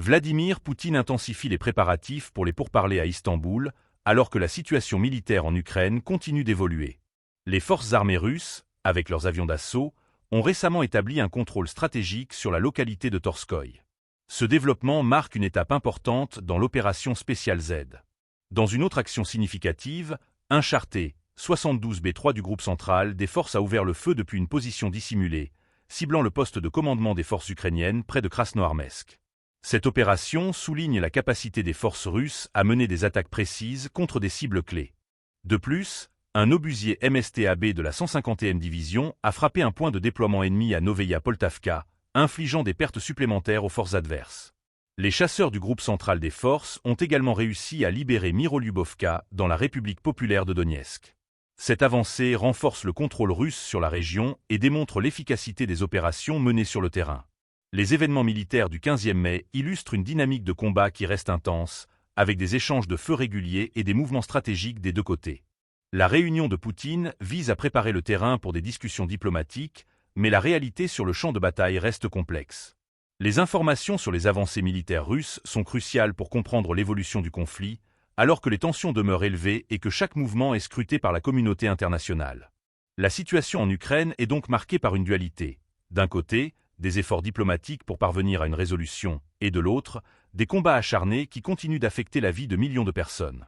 Vladimir Poutine intensifie les préparatifs pour les pourparlers à Istanbul, alors que la situation militaire en Ukraine continue d'évoluer. Les forces armées russes, avec leurs avions d'assaut, ont récemment établi un contrôle stratégique sur la localité de Torskoï. Ce développement marque une étape importante dans l'opération Spéciale Z. Dans une autre action significative, un char T-72B3 du groupe central des forces a ouvert le feu depuis une position dissimulée, ciblant le poste de commandement des forces ukrainiennes près de Krasnoarmeysk. Cette opération souligne la capacité des forces russes à mener des attaques précises contre des cibles clés. De plus, un obusier MSTAB de la 150e division a frappé un point de déploiement ennemi à Noveïa Poltavka, infligeant des pertes supplémentaires aux forces adverses. Les chasseurs du groupe central des forces ont également réussi à libérer Mirolubovka dans la République populaire de Donetsk. Cette avancée renforce le contrôle russe sur la région et démontre l'efficacité des opérations menées sur le terrain. Les événements militaires du 15e mai illustrent une dynamique de combat qui reste intense, avec des échanges de feux réguliers et des mouvements stratégiques des deux côtés. La réunion de Poutine vise à préparer le terrain pour des discussions diplomatiques, mais la réalité sur le champ de bataille reste complexe. Les informations sur les avancées militaires russes sont cruciales pour comprendre l'évolution du conflit, alors que les tensions demeurent élevées et que chaque mouvement est scruté par la communauté internationale. La situation en Ukraine est donc marquée par une dualité. D'un côté, des efforts diplomatiques pour parvenir à une résolution, et de l'autre, des combats acharnés qui continuent d'affecter la vie de millions de personnes.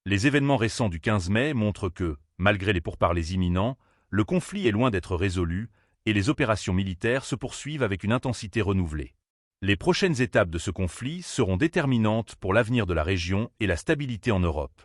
Les événements récents du 15 mai montrent que, malgré les pourparlers imminents, le conflit est loin d'être résolu, et les opérations militaires se poursuivent avec une intensité renouvelée. Les prochaines étapes de ce conflit seront déterminantes pour l'avenir de la région et la stabilité en Europe.